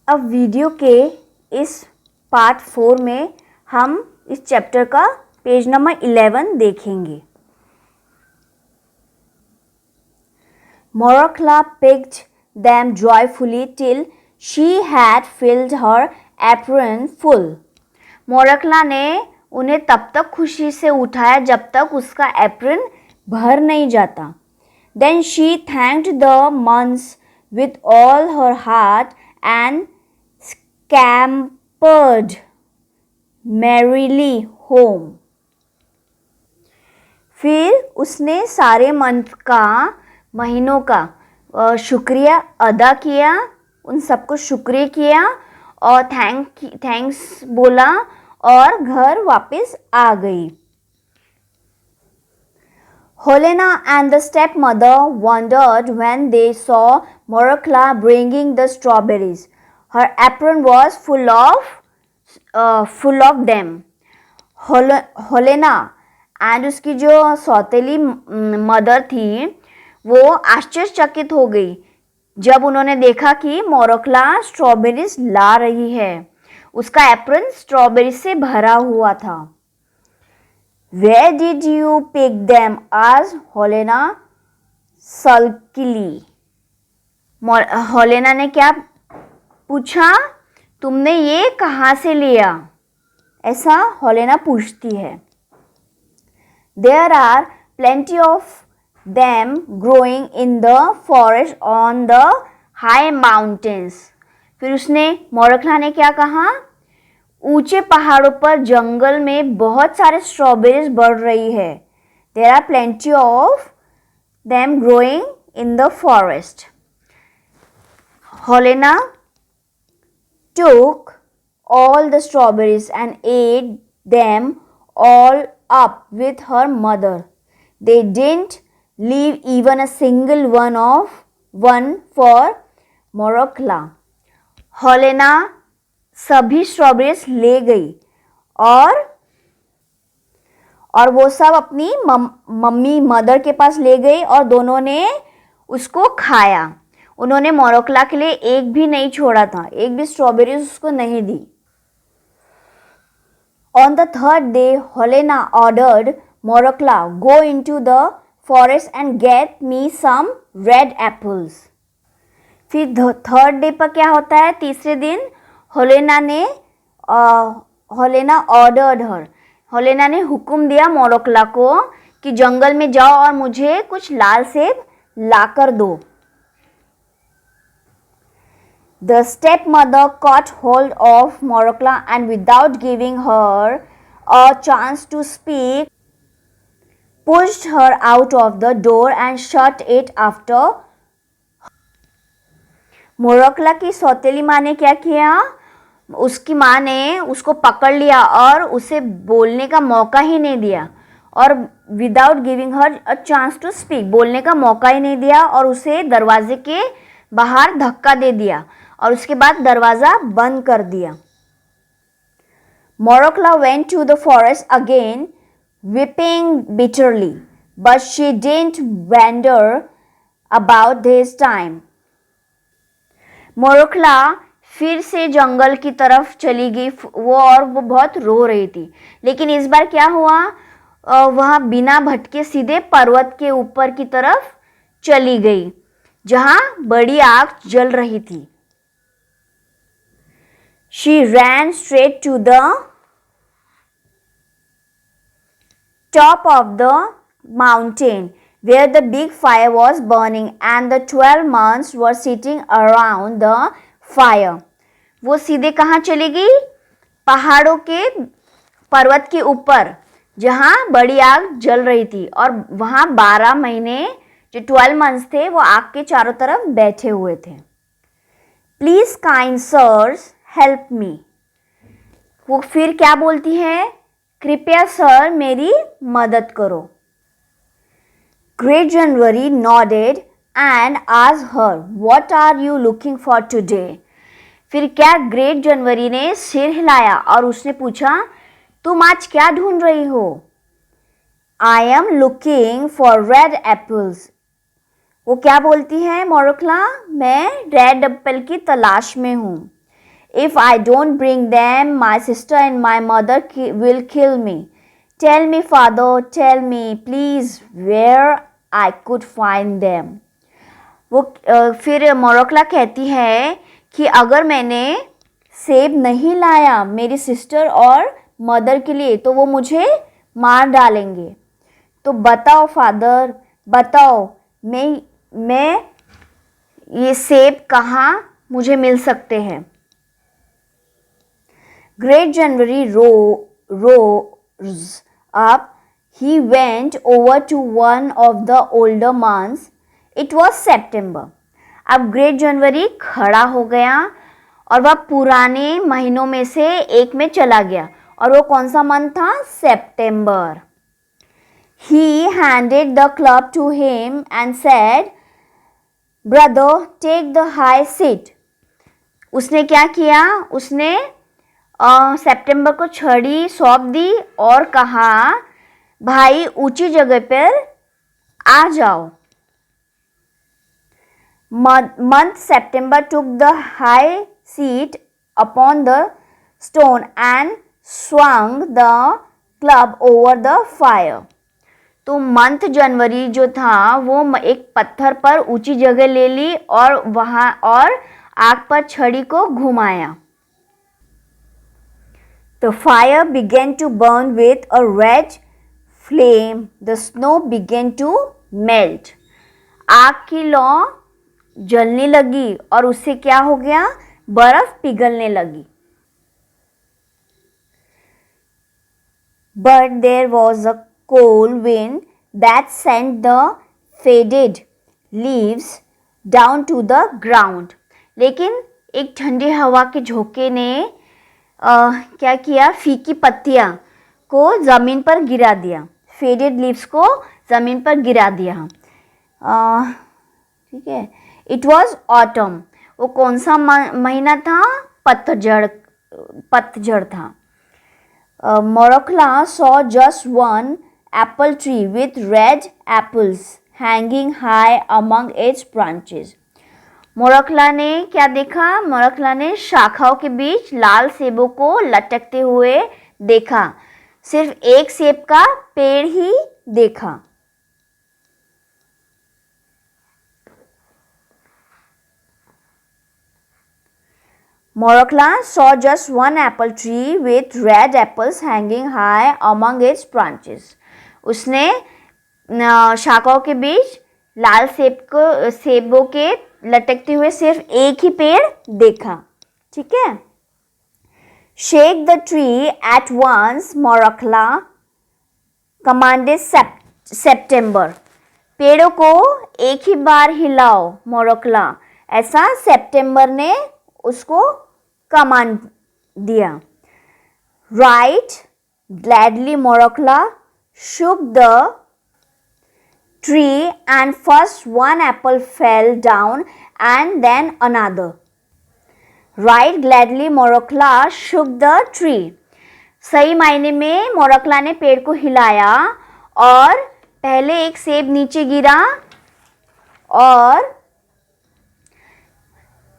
अब वीडियो के इस पार्ट 4 में हम इस चैप्टर का पेज नंबर 11 देखेंगे। Morokla picked them joyfully till she had filled her apron full. मोरकला ने उन्हें तब तक खुशी से उठाया जब तक उसका एप्रन भर नहीं जाता। Then she thanked the months with all her heart and scampered merrily home. फिर उसने सारे मंथ का महीनों का शुक्रिया अदा किया, उन सबको शुक्रिया किया और थैंक्स बोला और घर वापस आ गई। Helena and the stepmother wondered when they saw Morokla bringing the strawberries. Her apron was full of them. Helena and उसकी जो सौतेली मदर थी वो आश्चर्यचकित हो गई जब उन्होंने देखा कि मोरकला स्ट्रॉबेरीज ला रही है। उसका एप्रन स्ट्रॉबेरी से भरा हुआ था। Where did you pick them? asked Helena sulkily. Helena ने क्या पूछा, तुमने ये कहाँ से लिया? ऐसा हेलेना पूछती है। There are plenty of them growing in the forest on the high mountains. फिर उसने मोरकला ने क्या कहा, ऊंचे पहाड़ों पर जंगल में बहुत सारे स्ट्रॉबेरीज बढ़ रही है। There are plenty of them growing in the forest. Helena took all the strawberries and ate them all up with her mother. They didn't leave even a single one for Morokla. Helena सभी strawberries ले गई और वो सब अपनी mummy mother के पास ले गई और दोनों ने उसको खाया। उन्होंने मोरकला के लिए एक भी नहीं छोड़ा था, एक भी स्ट्रॉबेरीज उसको नहीं दी। On the third day, Helena ordered Morokla, go into the forest and get me some red apples. फिर थर्ड डे पर क्या होता है, तीसरे दिन हेलेना ने हुक्म दिया मोरकला को कि जंगल में जाओ और मुझे कुछ लाल सेब लाकर दो। The stepmother caught hold of Morokla and without giving her a chance to speak, pushed her out of the door and shut it after. मोरकला की सौतेली माँ ने क्या किया, उसकी माँ ने उसको पकड़ लिया और उसे बोलने का मौका ही नहीं दिया और without giving her a chance to speak, बोलने का मौका ही नहीं दिया और उसे दरवाजे के बाहर धक्का दे दिया और उसके बाद दरवाज़ा बंद कर दिया। Morokla went to the forest again, weeping bitterly, but she didn't wander about this time. मोरकला फिर से जंगल की तरफ चली गई वो बहुत रो रही थी, लेकिन इस बार क्या हुआ, वह बिना भटके सीधे पर्वत के ऊपर की तरफ चली गई जहां बड़ी आग जल रही थी। She ran straight to the top of the mountain where the big fire was burning and the 12 months were sitting around the fire. वो सीधे कहाँ चली गई, पहाड़ों के पर्वत के ऊपर जहाँ बड़ी आग जल रही थी और वहाँ 12 महीने जो 12 मंथ्स थे वो आग के चारों तरफ बैठे हुए थे। Please kind sirs help me. वो फिर क्या बोलती है, कृपया सर मेरी मदद करो। Great January nodded and asked her, what are you looking for today? फिर क्या ग्रेट जनवरी ने सिर हिलाया और उसने पूछा, तुम आज क्या ढूंढ रही हो? I am looking for red apples. वो क्या बोलती है मोरकला, मैं रेड एप्पल की तलाश में हूँ। If I don't bring them, my sister and my mother will kill me. Tell me, father, tell me, please, where I could find them. वो फिर मोरोक्ला कहती है कि अगर मैंने सेब नहीं लाया मेरी सिस्टर और मदर के लिए तो वो मुझे मार डालेंगे. तो बताओ फादर, बताओ मैं ये सेब कहाँ मुझे मिल सकते हैं. Great January rose up. He went over to one of the older months. It was September. अब ग्रेट जनवरी खड़ा हो गया और वह पुराने महीनों में से एक में चला गया और वो कौन सा मंथ था? सितंबर. He handed the club to him and said, Brother, take the high seat. उसने क्या किया? उसने सितंबर को छड़ी सौंप दी और कहा, भाई ऊंची जगह पर आ जाओ. Month September took the high seat upon the stone and swung the club over the fire. तो मंथ जनवरी जो था वो एक पत्थर पर ऊंची जगह ले ली और वहां और आग पर छड़ी को घुमाया. The fire began to burn with a red flame. The snow began to melt. आग की लौ जलने लगी और उससे क्या हो गया? बर्फ पिघलने लगी. But there was a cold wind that sent the faded leaves down to the ground. लेकिन एक ठंडी हवा के झोंके ने क्या किया? फीकी पत्तियां को ज़मीन पर गिरा दिया. फेडेड लीव्स को ज़मीन पर गिरा दिया. ठीक है. It was autumn. वो कौन सा महीना था? पतझड़ था. Morocla saw just one apple tree with red apples hanging high among its branches. Morocla ने क्या देखा? मोरोक्ला ने शाखाओं के बीच लाल सेबों को लटकते हुए देखा. सिर्फ एक सेब का पेड़ ही देखा. Morakla saw just one apple tree with red apples hanging high among its branches. उसने शाखाओं के बीच लाल सेबों के लटकते हुए सिर्फ एक ही पेड़ देखा. ठीक है. Shake the tree at once, Morakla commanded September. पेड़ों को एक ही बार हिलाओ, मोरोक्ला. ऐसा सितंबर ने उसको कमांड दिया. Right gladly Morakla shook the tree and first one apple fell down and then another. Right gladly Morakla shook the tree. सही मायने में मोरक्ला ने पेड़ को हिलाया और पहले एक सेब नीचे गिरा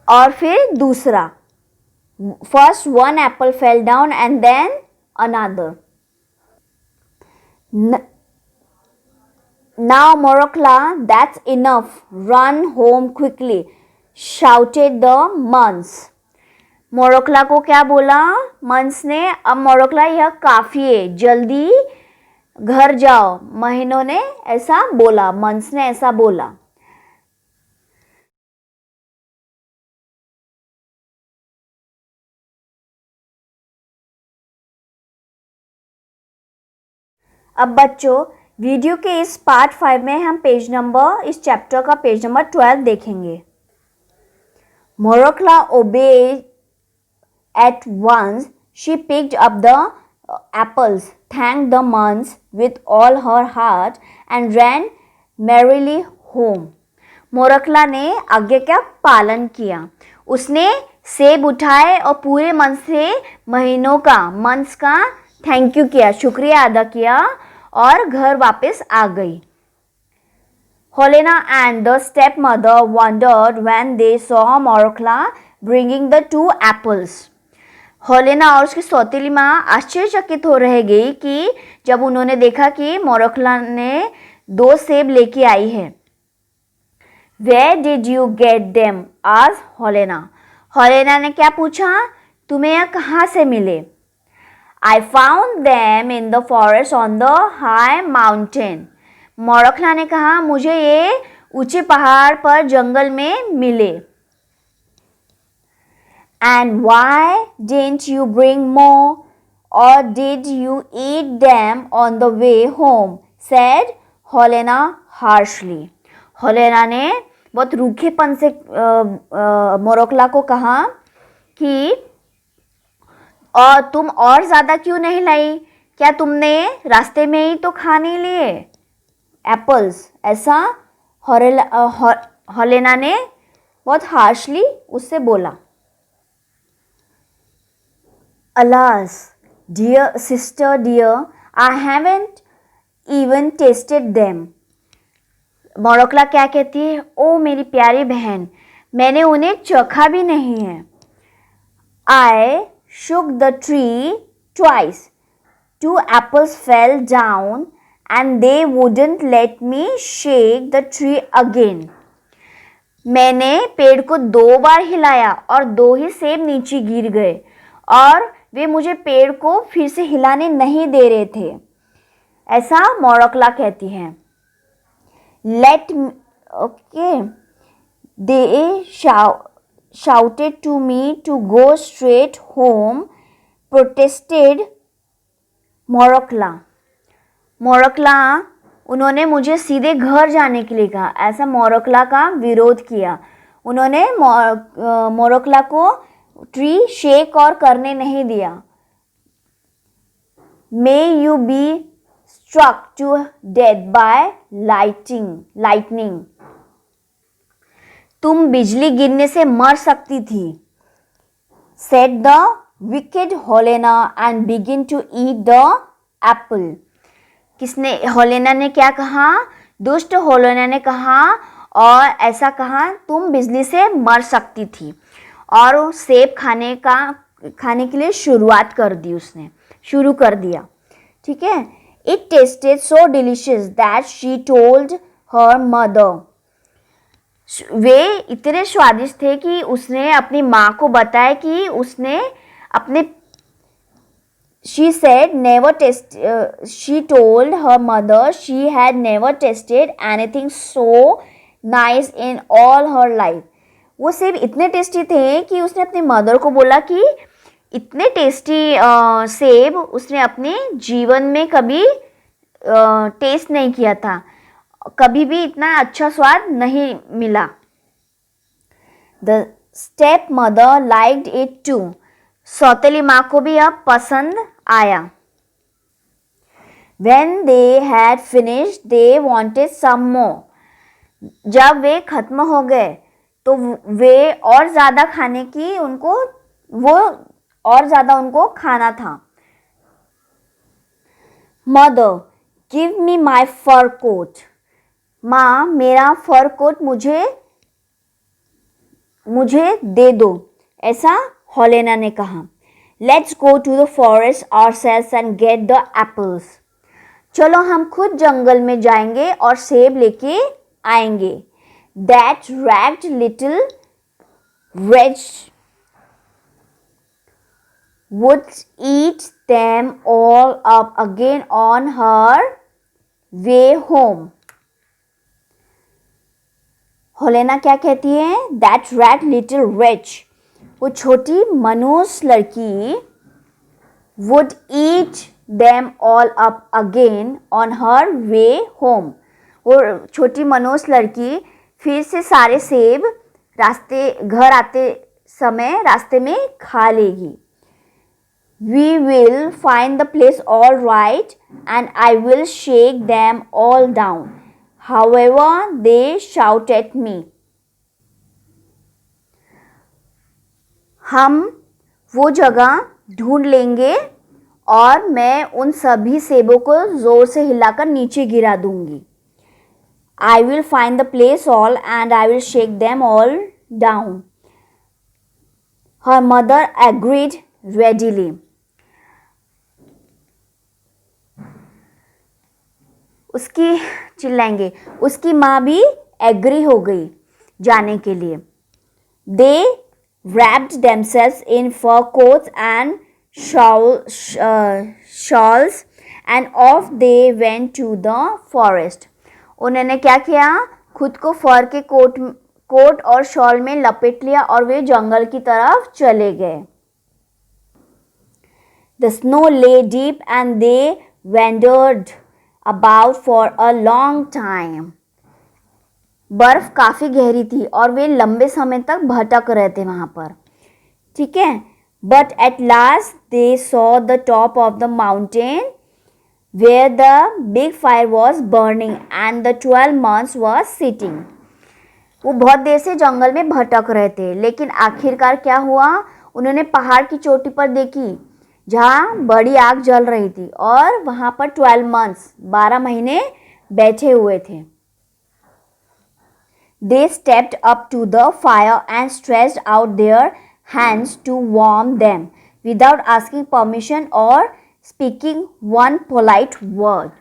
और फिर दूसरा. First one apple fell down and then another. Now Morakla, that's enough. Run home quickly, shouted the months. मोरोक्ला को क्या बोला मंस ने? अब मोरोक्ला यह काफ़ी है, जल्दी घर जाओ. महीनों ने ऐसा बोला, मंस ने ऐसा बोला. अब बच्चों वीडियो के इस पार्ट 5 में हम इस चैप्टर का पेज नंबर 12 देखेंगे. मोरोक्ला obeyed at once. She picked up the apples, thanked the months with all her heart and ran merrily home. मोरक्ला ने आज्ञा का पालन किया. उसने सेब उठाए और पूरे मन से मंथ्स का थैंक यू किया, शुक्रिया अदा किया और घर वापस आ गई. Helena and the stepmother wondered when they saw Morakla bringing the 2 apples. Helena और उसकी सौतेली माँ आश्चर्यचकित हो रह गई कि जब उन्होंने देखा कि मोरकला ने 2 सेब लेके आई है. Where did you get them? asked Helena. Helena ने क्या पूछा? तुम्हें यह कहाँ से मिले? I found them in the forest on the high mountain. मोरकला ने कहा मुझे ये ऊंचे पहाड़ पर जंगल में मिले. And why didn't you bring more? Or did you eat them on the way home? said Helena harshly. Helena ने बहुत रूखेपन से मोरकला को कहा कि और तुम और ज़्यादा क्यों नहीं लाई? क्या तुमने रास्ते में ही तो खा नहीं लिए एप्पल्स? ऐसा हेलेना ने बहुत हार्शली उससे बोला. Alas, dear sister dear, I haven't even tasted them. मोरकला क्या कहती है? ओ मेरी प्यारी बहन, मैंने उन्हें चखा भी नहीं है. I shook the tree twice. 2 apples fell down and they wouldn't let me shake the tree again. मैंने पेड़ को 2 बार हिलाया और 2 ही सेब नीचे गिर गए और वे मुझे पेड़ को फिर से हिलाने नहीं दे रहे थे. ऐसा मोरकला कहती है. Let me, okay, they shouted to me to go straight home, protested मोरकला. मोरकला उन्होंने मुझे सीधे घर जाने के लिए कहा. ऐसा मोरकला का विरोध किया. उन्होंने मोरकला को ट्री शेक और करने नहीं दिया. May you be struck to death by lightning. तुम बिजली गिरने से मर सकती थी. said the wicked Helena and begin to eat the apple. किसने? हेलेना ने क्या कहा? दुष्ट हेलेना ने कहा और ऐसा कहा तुम बिजली से मर सकती थी और सेब खाने के लिए शुरुआत कर दी. उसने शुरू कर दिया. ठीक है. It tasted so delicious that she told her mother. वे इतने स्वादिष्ट थे कि उसने अपनी माँ को बताया कि उसने अपने she told her mother she had never tasted anything so nice in all her life. वो सेब इतने टेस्टी थे कि उसने अपनी मदर को बोला कि इतने टेस्टी सेब उसने अपने जीवन में कभी टेस्ट नहीं किया था. कभी भी इतना अच्छा स्वाद नहीं मिला. The stepmother liked it too. सौतेली माँ को भी अब पसंद आया. When they had finished, they wanted some more. जब वे खत्म हो गए तो वे और ज़्यादा खाने की और ज़्यादा उनको खाना था. Mother, give me my fur coat. माँ मेरा फर कोट मुझे दे दो. ऐसा हेलेना ने कहा. Let's go to the forest ourselves and get the apples. चलो हम खुद जंगल में जाएंगे और सेब लेके आएंगे. That ragged little wretch would eat them all up again on her way home. Helena क्या कहती है? That ragged little wretch, वो छोटी मनोस लड़की would eat them all up again on her way home. वो छोटी मनोस लड़की फिर से सारे सेब घर आते समय रास्ते में खा लेगी. We will find the place all right and I will shake them all down, however they shout at me. हम वो जगह ढूंढ लेंगे और मैं उन सभी सेबों को जोर से हिलाकर नीचे गिरा दूंगी. I will find the place all and I will shake them all down. Her mother agreed readily. उसकी चिल्लाएंगे, उसकी माँ भी एग्री हो गई जाने के लिए. They wrapped themselves in fur coats and shawls and off they went to the forest. उन्होंने क्या किया, खुद को फर के कोट और शॉल में लपेट लिया और वे जंगल की तरफ चले गए. The snow lay deep and they wandered about for a long time. बर्फ काफी गहरी थी और वे लंबे समय तक भटक रहे थे वहां पर. ठीक है. But at last they saw the top of the mountain where the big fire was burning and the 12 months were sitting. वो बहुत देर से जंगल में भटक रहे थे, लेकिन आखिरकार क्या हुआ, उन्होंने पहाड़ की चोटी पर देखी जहाँ बड़ी आग जल रही थी और वहां पर 12 months 12 महीने बैठे हुए थे. They stepped up to the fire and stretched out their hands to warm them without asking permission or speaking one polite word.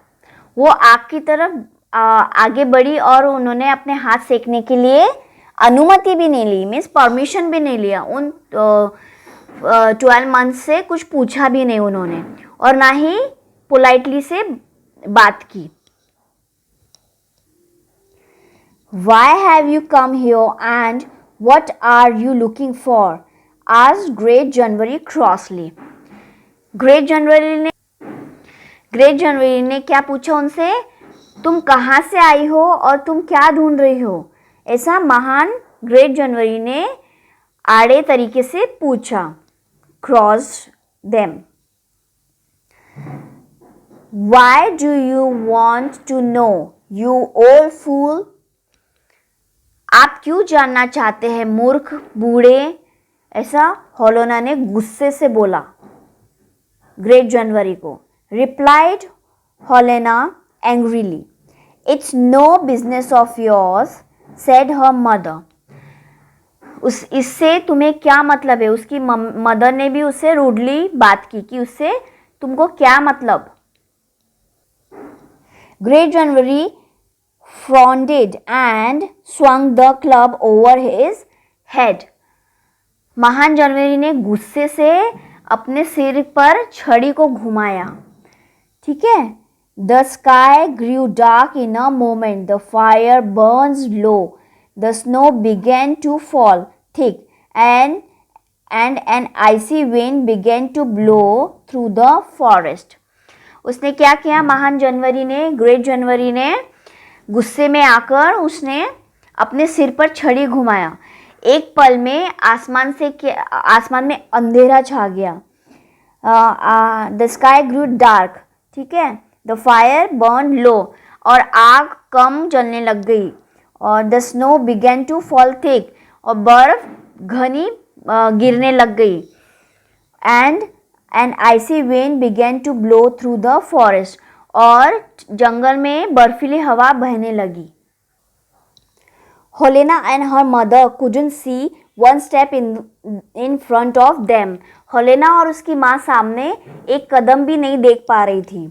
वो आग की तरफ आगे बढ़ी और उन्होंने अपने हाथ सेकने के लिए अनुमति भी नहीं ली, मीन्स परमिशन भी नहीं लिया. उन 12 मंथ से कुछ पूछा भी नहीं उन्होंने और ना ही पोलाइटली से बात की. Why have you come here and what are you looking for? asked Great January crossly. Great January ने क्या पूछा उनसे, तुम कहाँ से आई हो और तुम क्या ढूंढ रही हो, ऐसा महान ग्रेट जनवरी ने आड़े तरीके से पूछा. Crossed them. Why do you want to know, you old fool? आप क्यों जानना चाहते हैं मूर्ख बूढ़े, ऐसा होलोना ने गुस्से से बोला ग्रेट जनवरी को. Replied Holena angrily. It's no business of yours said her mother. इससे तुम्हें क्या मतलब है, उसकी मदर ने भी उससे रूडली बात की कि उससे तुमको क्या मतलब. Great January frowned and swung the club over his head. महान जनवरी ने गुस्से से अपने सिर पर छड़ी को घुमाया. ठीक है. The sky grew dark in a moment. The fire burns low. The snow began to fall thick and an icy wind began to blow through the forest. उसने क्या किया, महान जनवरी ने, ग्रेट जनवरी ने गुस्से में आकर उसने अपने सिर पर छड़ी घुमाया. एक पल में आसमान में अंधेरा छा गया. The sky grew dark. ठीक है. The fire burn low. और आग कम जलने लग गई. और the snow began to fall thick. और बर्फ घनी गिरने लग गई. And an icy wind began to blow through the forest. और जंगल में बर्फीली हवा बहने लगी. Helena and her mother couldn't see one step in front of them. Helena और उसकी माँ सामने एक कदम भी नहीं देख पा रही थी.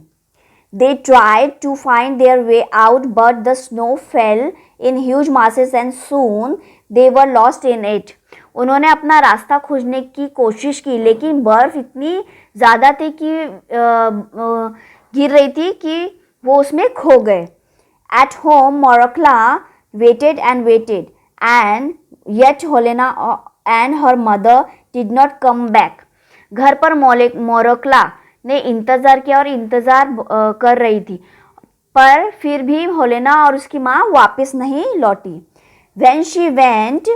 They tried to find their way out, but the snow fell in huge masses and soon they were lost in it. उन्होंने अपना रास्ता खोजने की कोशिश की, लेकिन बर्फ इतनी ज़्यादा थी कि गिर रही थी कि वो उसमें खो गए. At home, Morokla waited and waited, and yet Helena and her mother did not come back. घर पर मोरोक्ला ने इंतज़ार किया और इंतज़ार कर रही थी, पर फिर भी हेलेना और उसकी माँ वापस नहीं लौटी. When she went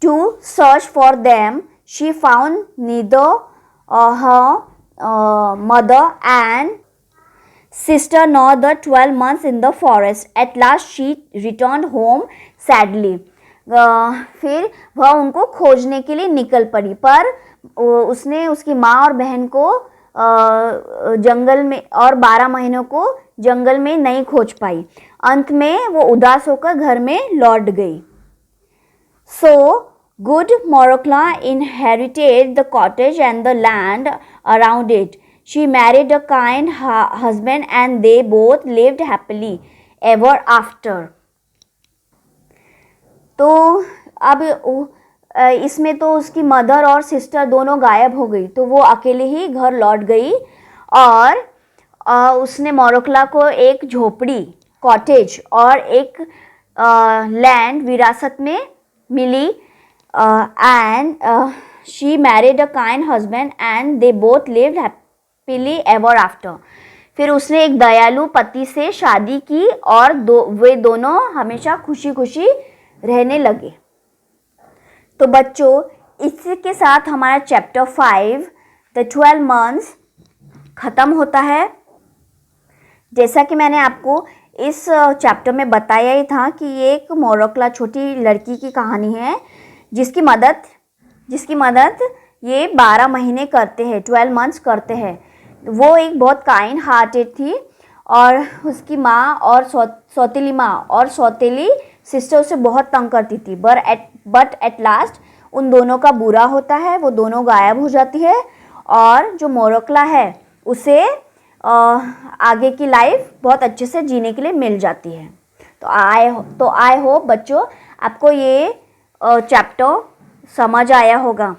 to search for them, she found neither her mother and sister nor the 12 months in the forest. At last she returned home sadly. फिर वह उनको खोजने के लिए निकल पड़ी, पर उसने उसकी माँ और बहन को जंगल में और 12 महीनों को जंगल में नहीं खोज पाई. अंत में वो उदास होकर घर में लौट गई. So Good Morokla inherited the cottage and the land around it. She married a kind husband and they both lived happily ever after. तो अब इसमें तो उसकी मदर और सिस्टर दोनों गायब हो गई, तो वो अकेले ही घर लौट गई और उसने मोरोक्ला को एक झोपड़ी, कॉटेज और एक लैंड विरासत में मिली and she married a kind husband and they both lived happily ever after. फिर उसने एक दयालु पति से शादी की और वे दोनों हमेशा खुशी खुशी रहने लगे. तो बच्चों, इसके साथ हमारा चैप्टर 5 द 12 मंथ्स ख़त्म होता है. जैसा कि मैंने आपको इस चैप्टर में बताया ही था कि ये एक मोरोक्ला छोटी लड़की की कहानी है जिसकी मदद ये 12 महीने करते हैं, 12 मंथ्स करते हैं. वो एक बहुत काइंड हार्टेड थी और उसकी माँ और सौतेली माँ और सौतेली सिस्टर उसे बहुत तंग करती थी. बट एट लास्ट उन दोनों का बुरा होता है, वो दोनों गायब हो जाती है और जो मोरोक्ला है उसे आगे की लाइफ बहुत अच्छे से जीने के लिए मिल जाती है. तो आई होप बच्चों आपको ये चैप्टर समझ आया होगा.